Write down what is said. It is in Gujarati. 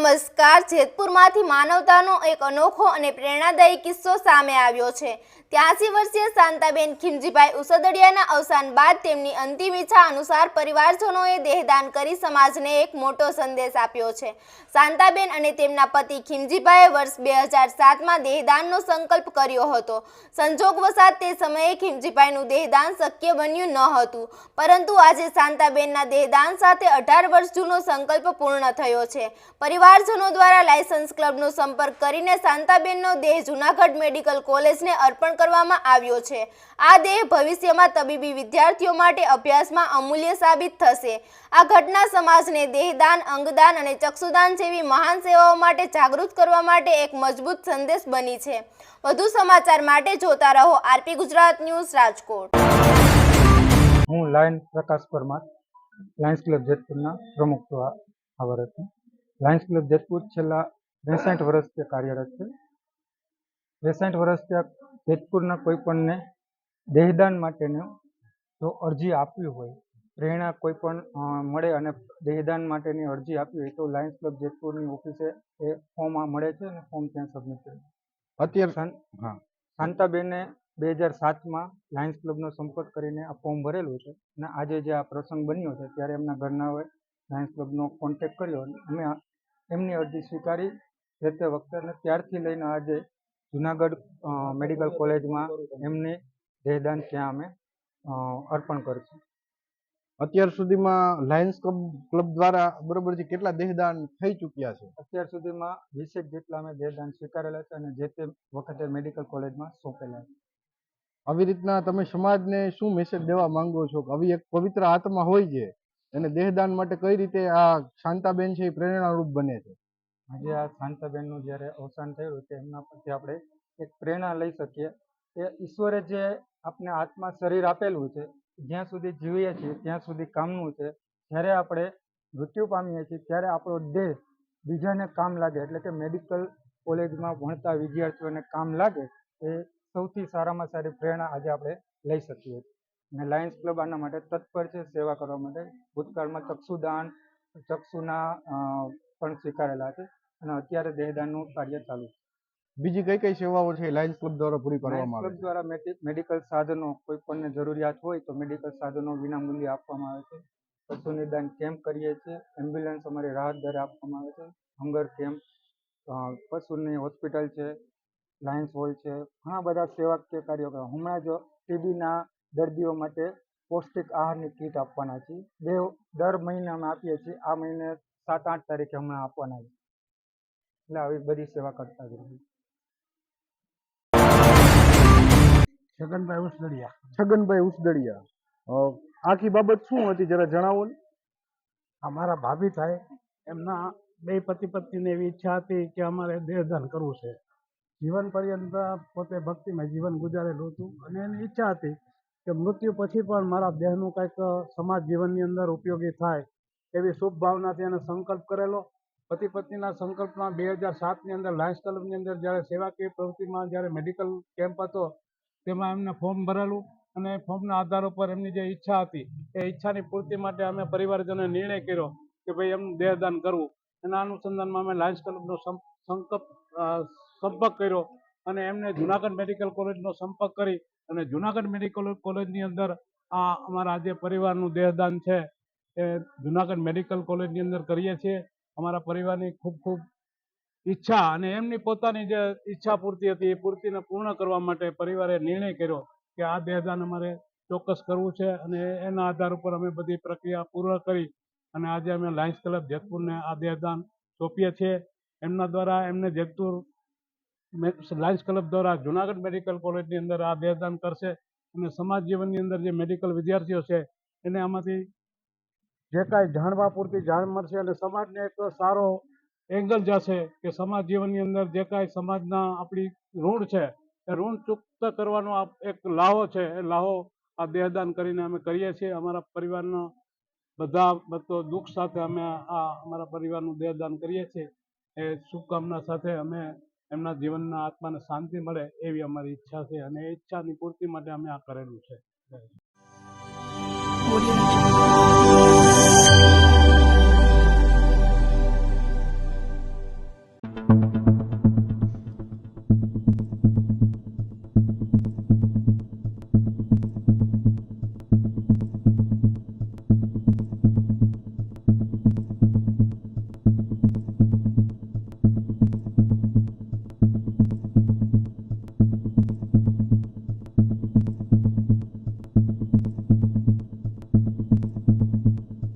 નમસ્કાર। જેતપુરમાંથી માનવતાનો એક અનોખો અને પ્રેરણાદાયી કિસ્સો સામે આવ્યો છે। 83 વર્ષીય શાંતાબેન ખીમજીભાઈ ઉસદડિયાના અવસાન બાદ તેમની અંતિમ ઈચ્છા અનુસાર પરિવારજનોએ દેહદાન કરી સમાજને એક મોટો સંદેશ આપ્યો છે। શાંતાબેન અને તેમના પતિ ખીમજીભાઈએ વર્ષ 2007માં દેહદાનનો સંકલ્પ કર્યો હતો। સંજોગવશાત તે સમયે ખીમજીભાઈનું દેહદાન શક્ય બન્યું ન હતું, પરંતુ આજે શાંતાબેનના દેહદાન સાથે 18 વર્ષ જૂનો સંકલ્પ પૂર્ણ થયો છે। પરિવારજનો દ્વારા લાયન્સ ક્લબનો સંપર્ક કરીને શાંતાબેનનો દેહ જૂનાગઢ મેડિકલ કોલેજને અર્પણ કરવામાં આવ્યો છે। આ દેહ ભવિષ્યમાં તબીબી વિદ્યાર્થીઓ માટે અભ્યાસમાં અમૂલ્ય સાબિત થશે। આ ઘટના સમાજને દેહદાન, અંગદાન અને ચક્ષુદાન જેવી મહાન સેવાઓ માટે જાગૃત કરવા માટે એક મજબૂત સંદેશ બની છે। વધુ સમાચાર માટે જોતા રહો આરપી ગુજરાત ન્યૂઝ, રાજકોટ। હું લાયન્સ પ્રકાશ પરમાર, લાયન્સ ક્લબ જેતપુરના પ્રમુખ છું આ વર્ષથી। લાયન્સ ક્લબ જેતપુર છેલ્લા 63 વર્ષથી કાર્યરત છે। 63 વર્ષથી જેતપુરના કોઈ પણને દેહદાન માટેનું જો અરજી આપવી હોય, પ્રેરણા કોઈ પણ મળે અને દેહદાન માટેની અરજી આપવી હોય તો લાયન્સ ક્લબ જેતપુરની ઓફિસે એ ફોર્મ મળે છે અને ફોર્મ ત્યાં સબમિટ કરે છે। અત્યારે શાંતાબેને 2007માં લાયન્સ ક્લબનો સંપર્ક કરીને આ ફોર્મ ભરેલું છે અને આજે જે આ પ્રસંગ બન્યો છે ત્યારે એમના ઘરનાઓએ લાયન્સ ક્લબનો કોન્ટેક્ટ કર્યો અને અમે એમની અરજી સ્વીકારી જે તે વખતે, અને ત્યારથી લઈને આજે જુનાગઢ મેડિકલ કોલેજમાં એમને દેહદાન ત્યાં અમે અર્પણ કરીશું। અત્યાર સુધીમાં લાયન્સ ક્લબ દ્વારા બરોબર છે કેટલા દેહદાન થઈ ચૂક્યા છે? અત્યાર સુધીમાં 20 જેટલા અમે દેહદાન સ્વીકારેલા છે અને જે તે વખતે મેડિકલ કોલેજમાં સોંપેલા છે। આવી રીતના તમે સમાજને શું મેસેજ દેવા માંગો છો કે આવી એક પવિત્ર આત્મા હોય છે એને દેહદાન માટે કઈ રીતે આ શાંતાબેન છે એ પ્રેરણારૂપ બને છે? આજે આ શાંતાબેનનું જ્યારે અવસાન થયું તે એમના પરથી આપણે એક પ્રેરણા લઈ શકીએ કે ઈશ્વરે જે આપણે આત્મા શરીર આપેલું છે, જ્યાં સુધી જીવીએ છીએ ત્યાં સુધી કામનું છે। જ્યારે આપણે મૃત્યુ પામીએ છીએ ત્યારે આપણો દેહ બીજાને કામ લાગે, એટલે કે મેડિકલ કોલેજમાં ભણતા વિદ્યાર્થીઓને કામ લાગે, એ સૌથી સારામાં સારી પ્રેરણા આજે આપણે લઈ શકીએ છીએ। અને લાયન્સ ક્લબ આના માટે તત્પર છે સેવા કરવા માટે। ભૂતકાળમાં ચક્ષુદાન, ચક્ષુના પણ સ્વીકારેલા છે અને અત્યારે દેહદાનનું કાર્ય ચાલુ છે। બીજી કઈ કઈ સેવાઓ છે લાયન્સ ક્લબ દ્વારા પૂરી લાયન્સ કરવામાં આવે ક્લબ છે? દ્વારા મેડિકલ સાધનો, કોઈ પણને જરૂરિયાત હોય તો મેડિકલ સાધનો વિનામૂલ્યે આપવામાં આવે છે। પશુ નિદાન કેમ્પ કરીએ છીએ, એમ્બ્યુલન્સ અમારી રાહત દરે આપવામાં આવે છે, હંગર કેમ્પ, પશુની હોસ્પિટલ છે, લાયન્સ હોલ છે, ઘણા બધા સેવાકીય કાર્યો કરવા। હમણાં જ ટીબીના દર્દીઓ માટે પૌષ્ટિક આહારની કીટ આપવાના છીએ, દર મહિને અમે આપીએ છીએ। આ મહિને 7-8 તારીખે હમણાં આપવાના છે, એટલે આવી બધી સેવા કરતા જ રહીએ। છગનભાઈ ઉસદડિયા, આખી બાબત શું હતી જરા જણાવો ને। અમારા ભાભી થાય, એમના બે પતિ પત્નીને એવી ઈચ્છા હતી કે અમારે દેહદાન કરવું છે। જીવન પર્યંત પોતે ભક્તિમય જીવન ગુજારેલું હતું અને એની ઈચ્છા હતી કે મૃત્યુ પછી પણ મારા દેહનું કંઈક સમાજ જીવનની અંદર ઉપયોગી થાય એવી શુભ ભાવનાથી એને સંકલ્પ કરેલો। પતિ પત્નીના સંકલ્પમાં 2007ની અંદર લાયન્સ ક્લબની અંદર જ્યારે સેવાકીય પ્રવૃત્તિમાં જ્યારે મેડિકલ કેમ્પ હતો તેમાં એમને ફોર્મ ભરેલું અને ફોર્મના આધાર ઉપર એમની જે ઈચ્છા હતી એ ઈચ્છાની પૂર્તિ માટે અમે પરિવારજનોએ નિર્ણય કર્યો કે ભાઈ એમનું દેહદાન કરવું। એના અનુસંધાનમાં અમે લાયન્સ ક્લબનો સંપર્ક કર્યો અને એમને જુનાગઢ મેડિકલ કોલેજનો સંપર્ક કરી અને જુનાગઢ મેડિકલ કોલેજની અંદર આ અમારા જે પરિવારનું દેહદાન છે એ જુનાગઢ મેડિકલ કોલેજની અંદર કરીએ છીએ। અમારા પરિવારની ખૂબ ખૂબ ઈચ્છા અને એમની પોતાની જે ઈચ્છા પૂર્તિ હતી એ પૂર્તિને પૂર્ણ કરવા માટે પરિવારે નિર્ણય કર્યો કે આ દેહદાન અમારે ચોક્કસ કરવું છે અને એના આધાર ઉપર અમે બધી પ્રક્રિયા પૂર્ણ કરી અને આજે અમે લાયન્સ ક્લબ જેતપુરને આ દેહદાન સોંપીએ છીએ। એમના દ્વારા એમને જેતપુર લાયન્સ ક્લબ દ્વારા જુનાગઢ મેડિકલ કોલેજની અંદર આ દેહદાન કરશે અને સમાજ જીવનની અંદર જે મેડિકલ વિદ્યાર્થીઓ છે એને આમાંથી જે કાંઈ જાણવા પૂરતી જાણ મળશે અને સમાજને એક સારો એંગલ જશે કે સમાજ જીવનની અંદર જે કાંઈ સમાજના આપણી ઋણ છે એ ઋણ ચૂકત કરવાનો એક લાહો છે, એ લાહો આ દેહદાન કરીને અમે કરીએ છીએ। અમારા પરિવારના બધા દુઃખ સાથે અમે આ અમારા પરિવારનું દેહદાન કરીએ છીએ। એ શુભકામના સાથે અમે એમના જીવનના આત્માને શાંતિ મળે એવી અમારી ઈચ્છા છે અને એ ઈચ્છાની પૂર્તિ માટે અમે આ કરેલું છે।